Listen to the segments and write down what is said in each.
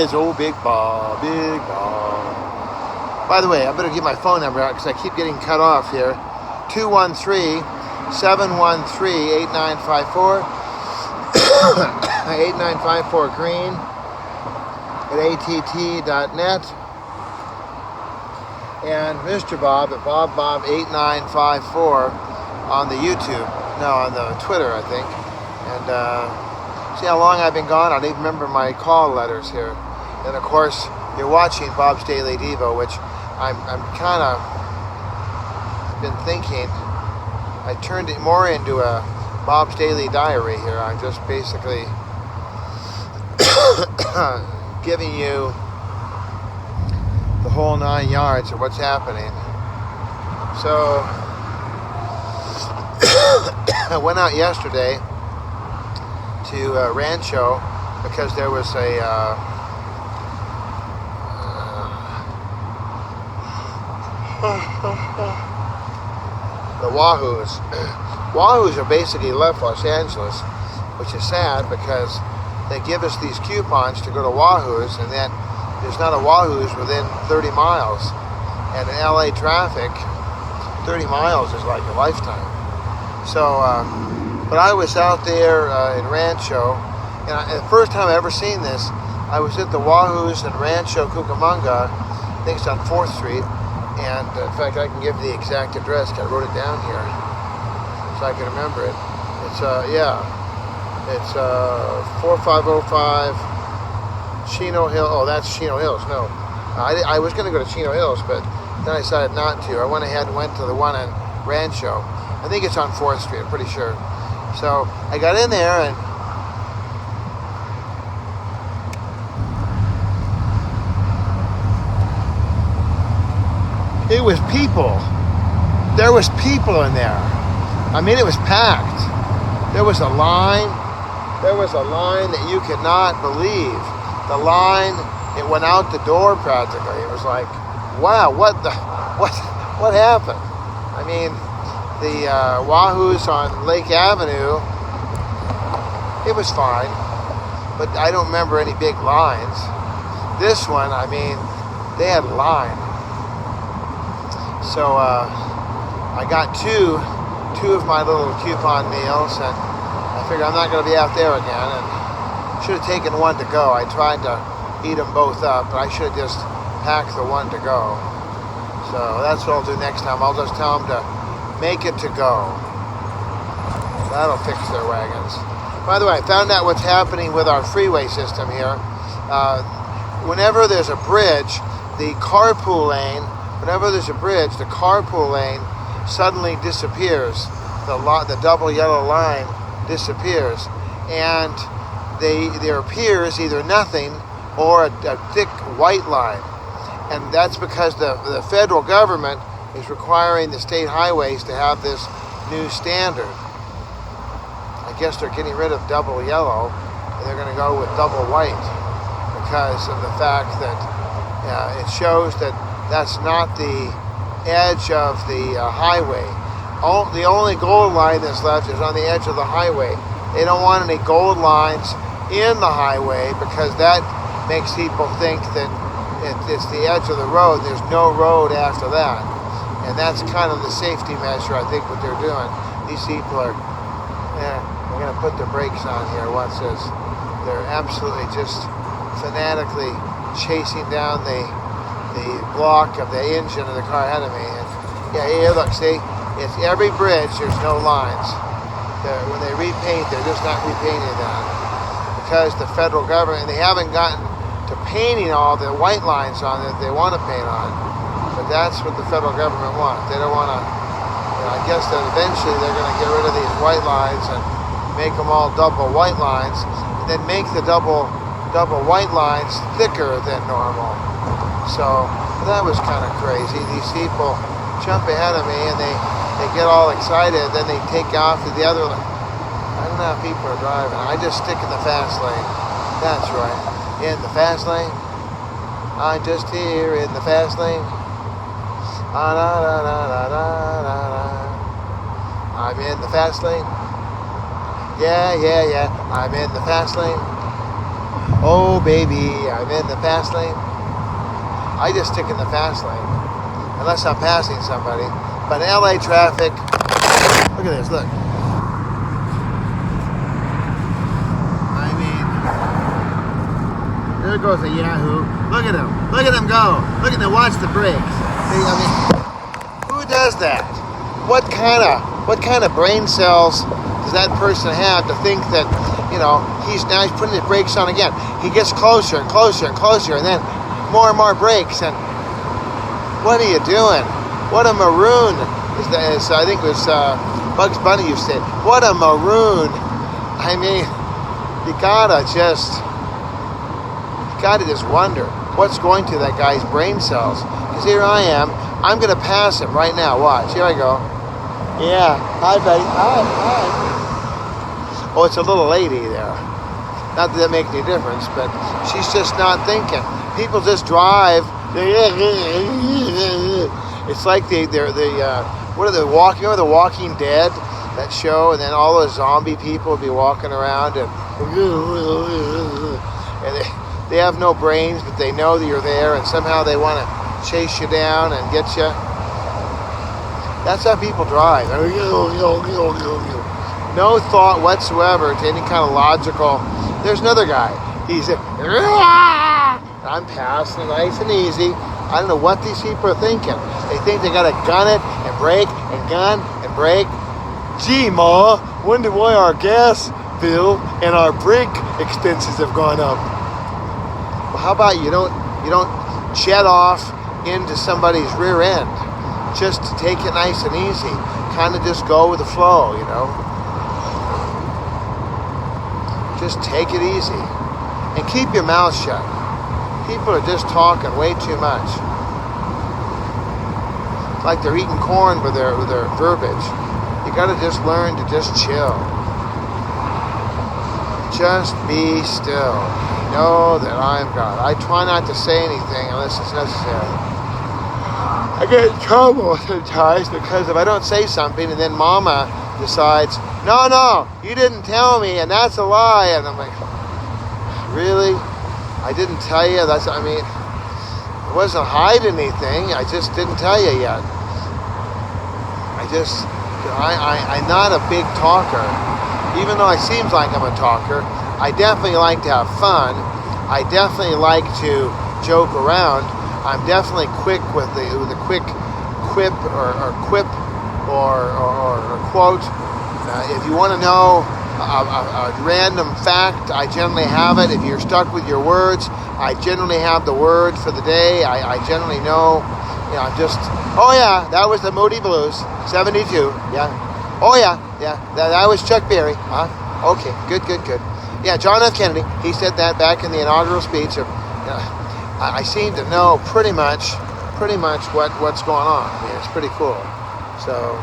is. Oh, Big Bob, Big Bob. By the way, I better give my phone number out because I keep getting cut off here. 213-713-8954. 8954 green at att.net. And Mr. Bob at BobBob8954 on the YouTube. No, on the Twitter, I think. And see how long I've been gone? I don't even remember my call letters here. And of course, you're watching Bob's Daily Devo, which I'm kind of been thinking. I turned it more into a Bob's Daily Diary here. I'm just basically giving you the whole 9 yards of what's happening. So I went out yesterday to Rancho because there was a the Wahoos. Wahoos are basically left Los Angeles, which is sad because they give us these coupons to go to Wahoo's, and then there's not a Wahoo's within 30 miles. And in LA traffic, 30 miles is like a lifetime. So, but I was out there in Rancho, and the first time I ever seen this, I was at the Wahoo's in Rancho Cucamonga. I think it's on 4th Street. And in fact, I can give the exact address because I wrote it down here so I can remember it. It's, it's 4505 Chino Hill. Oh, that's Chino Hills. No, I was going to go to Chino Hills, but then I decided not to. I went ahead and went to the one in Rancho. I think it's on 4th Street, I'm pretty sure. So I got in there and it was people. There was people in there. I mean, it was packed. There was a line. There was a line that you could not believe. The line, it went out the door practically. It was like, wow, what happened? I mean, the Wahoo's on Lake Avenue, it was fine, but I don't remember any big lines. This one, I mean, they had a line. So I got two of my little coupon meals, and I figured I'm not going to be out there again, and should have taken one to go. I tried to eat them both up, but I should have just packed the one to go. So that's what I'll do next time. I'll just tell them to make it to go. That'll fix their wagons. By the way, I found out what's happening with our freeway system here. Whenever there's a bridge, the carpool lane, the carpool lane suddenly disappears. The double yellow line disappears. And there appears either nothing or a thick white line. And that's because the federal government is requiring the state highways to have this new standard. I guess they're getting rid of double yellow and they're going to go with double white because of the fact that it shows that that's not the edge of the highway. The only gold line that's left is on the edge of the highway. They don't want any gold lines in the highway because that makes people think that it's the edge of the road. There's no road after that. And that's kind of the safety measure, I think, what they're doing. These people are, we're going to put the brakes on here. Watch this. They're absolutely just fanatically chasing down the block of the engine of the car ahead of me. And here, look, see? It's every bridge, there's no lines. When they repaint, they're just not repainting that. Because the federal government, they haven't gotten to painting all the white lines on that they want to paint on. But that's what the federal government wants. They don't want to, I guess that eventually they're going to get rid of these white lines and make them all double white lines, and then make the double white lines thicker than normal. So that was kind of crazy. These people jump ahead of me and they get all excited, then they take off to the other lane. I don't know how people are driving. I just stick in the fast lane. That's right. In the fast lane. I'm just here in the fast lane. I'm in the fast lane. Yeah. I'm in the fast lane. Oh, baby, I'm in the fast lane. I just stick in the fast lane, unless I'm passing somebody. But in LA traffic, look at this, look. I mean, there goes a Yahoo. Look at him go. Look at him, watch the brakes. See, I mean, who does that? What kind of brain cells does that person have to think that, he's putting his brakes on again. He gets closer and closer and closer, and then more and more brakes. And what are you doing? What a maroon is I think it was Bugs Bunny used to say. What a maroon. I mean, you gotta just wonder what's going to that guy's brain cells. Because here I am. I'm gonna pass him right now. Watch. Here I go. Yeah. Hi, buddy. Hi. Oh, it's a little lady there. Not that makes any difference, but she's just not thinking. People just drive. It's like what are they walking? You know, The Walking Dead, that show, and then all those zombie people will be walking around and they have no brains, but they know that you're there, and somehow they want to chase you down and get you. That's how people drive. No thought whatsoever to any kind of logical. There's another guy. He's I'm passing nice and easy. I don't know what these people are thinking. They think they gotta gun it and brake and gun and brake. Gee, Ma, wonder why our gas bill and our brake expenses have gone up. Well, how about you don't jet off into somebody's rear end just to take it nice and easy. Kind of just go with the flow, Just take it easy. And keep your mouth shut. People are just talking way too much. Like they're eating corn with their verbiage. You gotta just learn to just chill. Just be still. Know that I'm God. I try not to say anything unless it's necessary. I get in trouble sometimes because if I don't say something and then Mama decides, no, you didn't tell me and that's a lie. And I'm like, really? I didn't tell you? I wasn't hiding anything. I just didn't tell you yet. I'm not a big talker. Even though it seems like I'm a talker, I definitely like to have fun. I definitely like to joke around. I'm definitely quick with the quick quip or quip or quote. If you want to know a random fact, I generally have it. If you're stuck with your words, I generally have the word for the day. I generally know, oh yeah, that was the Moody Blues, 72, yeah. Oh yeah, that was Chuck Berry, huh? Okay, good. Yeah, John F. Kennedy, he said that back in the inaugural speech. I seem to know pretty much what's going on. I mean, it's pretty cool. So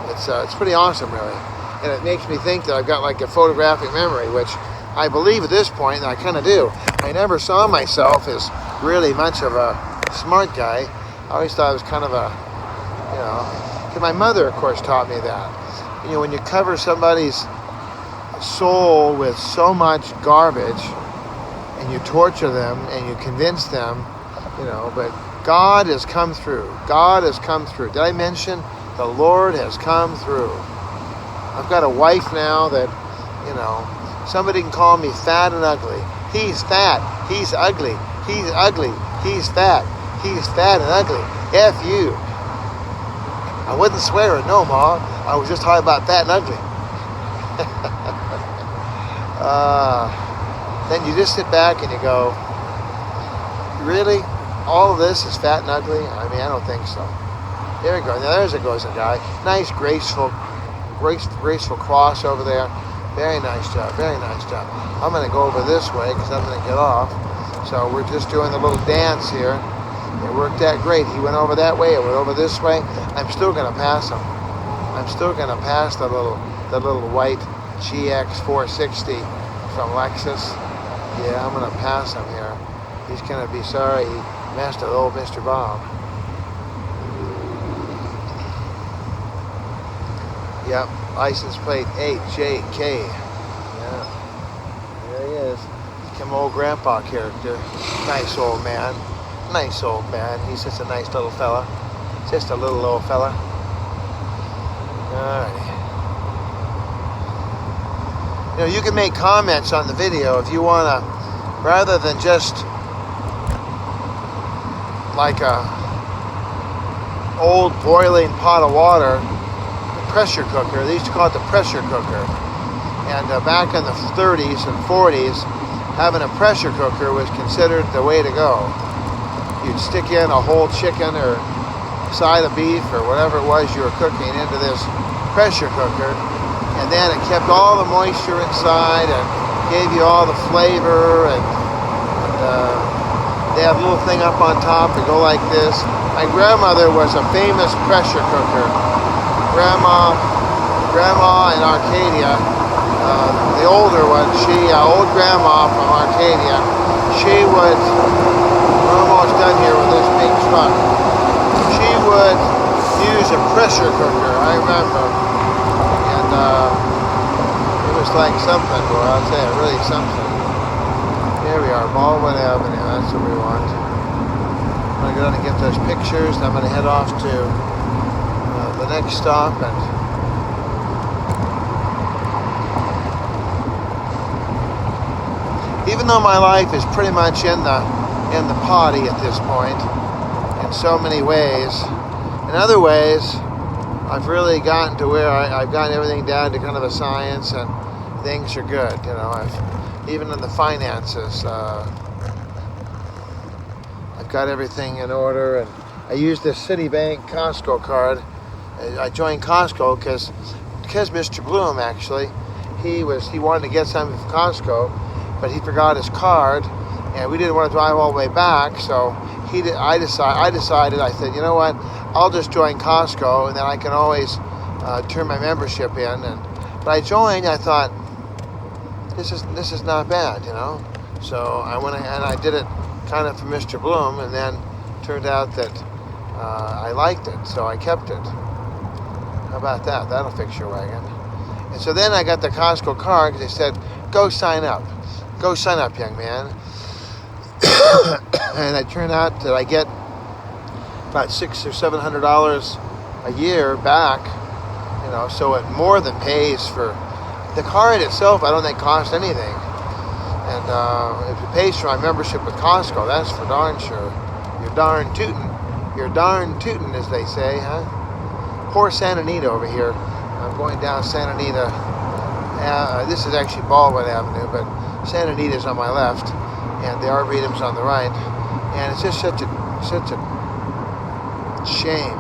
it's pretty awesome, really. And it makes me think that I've got like a photographic memory, which I believe at this point that I kind of do. I never saw myself as really much of a smart guy. I always thought I was kind of a, because my mother, of course, taught me that. When you cover somebody's soul with so much garbage and you torture them and you convince them, but God has come through. God has come through. Did I mention the Lord has come through? I've got a wife now that, somebody can call me fat and ugly. He's fat. He's ugly. He's ugly. He's fat. He's fat and ugly. F you. I wasn't swearing, no, Ma. I was just talking about fat and ugly. Then you just sit back and you go, really? All of this is fat and ugly? I mean, I don't think so. There we go. Now there goes a guy. Nice, graceful cross over there. Very nice job. I'm going to go over this way because I'm going to get off. So we're just doing the little dance here. It worked out great. He went over that way. I went over this way. I'm still going to pass him. I'm still going to pass the little white GX 460 from Lexus. Yeah, I'm going to pass him here. He's going to be sorry he messed with old Mr. Bob. Yep, license plate 8JK. Yeah, there he is. He's Some old grandpa character. Nice old man. Nice old man. He's just a nice little fella. Just a little old fella. Alrighty. You know, you can make comments on the video if you want to, rather than just like a old boiling pot of water, the pressure cooker. They used to call it the pressure cooker. And back in the 30s and 40s, having a pressure cooker was considered the way to go. You'd stick in a whole chicken or side of beef or whatever it was you were cooking into this pressure cooker, and then it kept all the moisture inside and gave you all the flavor, and they had a little thing up on top to go like this. My grandmother was a famous pressure cooker. Grandma in Arcadia, the older one, old grandma from Arcadia, we're almost done here with this big truck. She would use a pressure cooker, I remember. And it was like something, boy, I'll tell you, really something. Here we are, Baldwin Avenue, that's what we want. I'm going to go down and get those pictures, and I'm going to head off to the next stop. And even though my life is pretty much in the potty at this point, in so many ways, in other ways, I've really gotten to where I've gotten everything down to kind of a science, and things are good. You know, even in the finances, I've got everything in order, and I use this Citibank Costco card. I joined Costco because Mr. Bloom, actually, he wanted to get something from Costco, but he forgot his card, and we didn't want to drive all the way back, so I decided, I said, you know what, I'll just join Costco, and then I can always turn my membership in. But I joined, I thought, this is not bad, you know. So I went ahead and I did it kind of for Mr. Bloom, and then turned out that I liked it, so I kept it. How about that? That'll fix your wagon. And so then I got the Costco card because they said, go sign up. Go sign up, young man. And it turned out that I get about $600 or $700 a year back, you know, so it more than pays for the card itself. I don't think costs anything, and if it pays for my membership with Costco, that's for darn sure. You're darn tootin', as they say, huh? Poor Santa Anita over here. I'm going down Santa Anita. This is actually Baldwin Avenue, but Santa Anita's on my left, and the Arboretum's on the right, and it's just such a shame,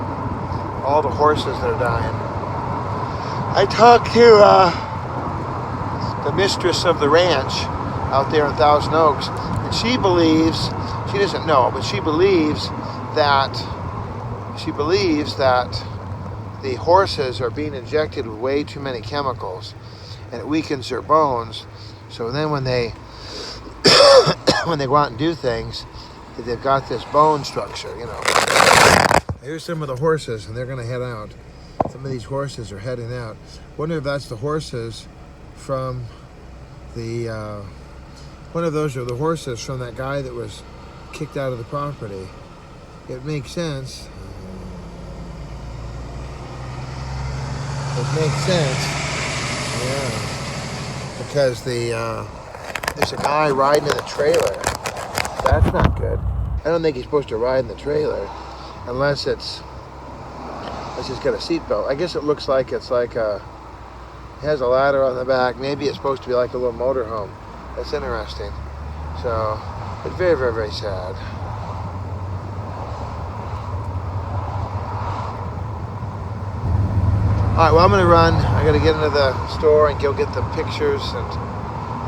all the horses that are dying. I talked to the mistress of the ranch out there in Thousand Oaks, and she doesn't know, but she believes that the horses are being injected with way too many chemicals, and it weakens their bones. So then when they when they go out and do things, they've got this bone structure, you know. Here's some of the horses, and they're going to head out. Some of these horses are heading out. Wonder if that's the horses from the one of those are the horses from that guy that was kicked out of the property. It makes sense. It makes sense. Yeah. Because there's a guy riding in the trailer. That's not good. I don't think he's supposed to ride in the trailer unless it's got a seatbelt. I guess it looks like it has a ladder on the back. Maybe it's supposed to be like a little motorhome. That's interesting. So, it's very, very, very sad. Alright, well, I'm going to run. I got to get into the store and go get the pictures, and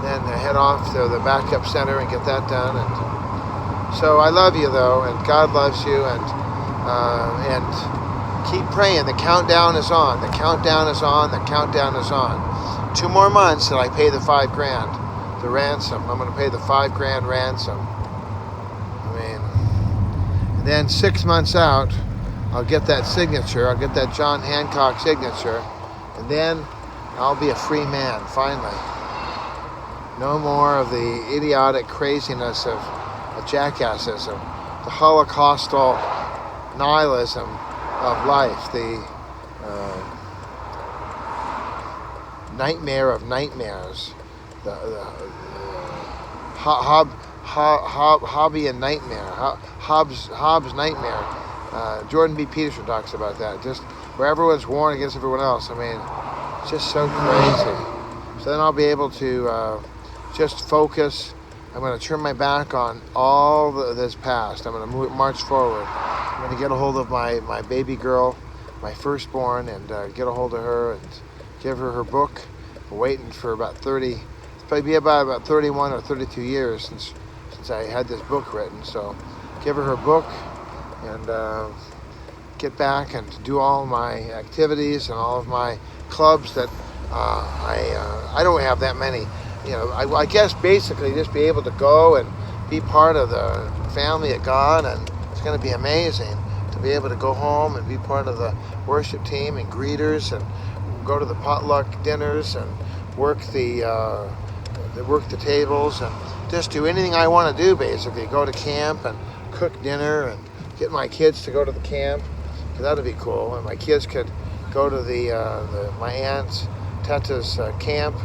then head off to the backup center and get that done. And so I love you, though, and God loves you, and keep praying. The countdown is on. The countdown is on. The countdown is on. 2 more months and I pay the $5,000, the ransom. I'm going to pay the $5,000 ransom. I mean, and then 6 months out, I'll get that signature. I'll get that John Hancock signature, and then I'll be a free man, finally. No more of the idiotic craziness of jackassism, the Holocaustal nihilism of life, the nightmare of nightmares, the hobby and nightmare, Hobbes nightmare. Jordan B. Peterson talks about that. Just where everyone's warring against everyone else. I mean, it's just so crazy. So then I'll be able to just focus. I'm going to turn my back on all this past. I'm going to march forward. I'm going to get a hold of my baby girl, my firstborn, and get a hold of her and give her book. I'm waiting for about 30. It's probably be about 31 or 32 years since I had this book written. So give her book and get back and do all my activities and all of my clubs that I don't have that many. You know, I guess basically just be able to go and be part of the family of God, and it's going to be amazing to be able to go home and be part of the worship team and greeters and go to the potluck dinners and work the tables and just do anything I want to do. Basically, go to camp and cook dinner and get my kids to go to the camp. That'd be cool, and my kids could go to my aunt's Teta's camp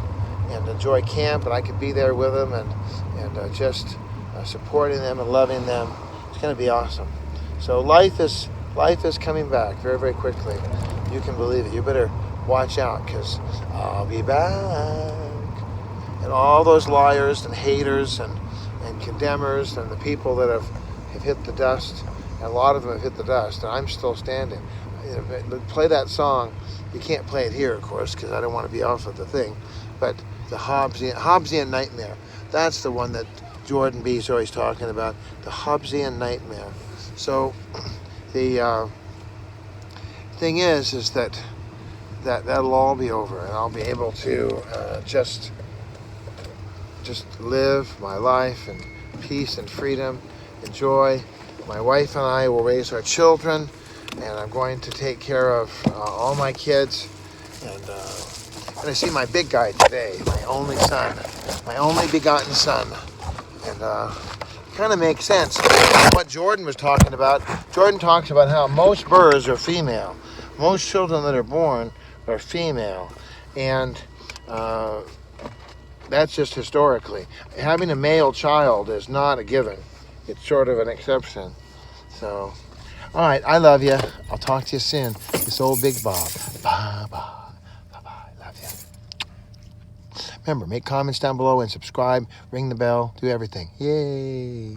and enjoy camp, and I could be there with them and just supporting them and loving them. It's going to be awesome. So life is coming back very, very quickly. You can believe it. You better watch out, because I'll be back. And all those liars and haters and condemners and the people that have hit the dust, and a lot of them have hit the dust, and I'm still standing. Play that song. You can't play it here, of course, because I don't want to be off of the thing. But the Hobbesian nightmare. That's the one that Jordan B. is always talking about. The Hobbesian nightmare. So the thing is that'll all be over, and I'll be able to just live my life in peace and freedom, enjoy. My wife and I will raise our children, and I'm going to take care of all my kids. And I'm going to see my big guy today, my only son, my only begotten son. And kind of makes sense. What Jordan was talking about. Jordan talks about how most birds are female. Most children that are born are female. And that's just historically. Having a male child is not a given. It's sort of an exception. So, all right, I love you. I'll talk to you soon. This old Big Bob. Bye-bye. Love you. Remember, make comments down below and subscribe. Ring the bell. Do everything. Yay.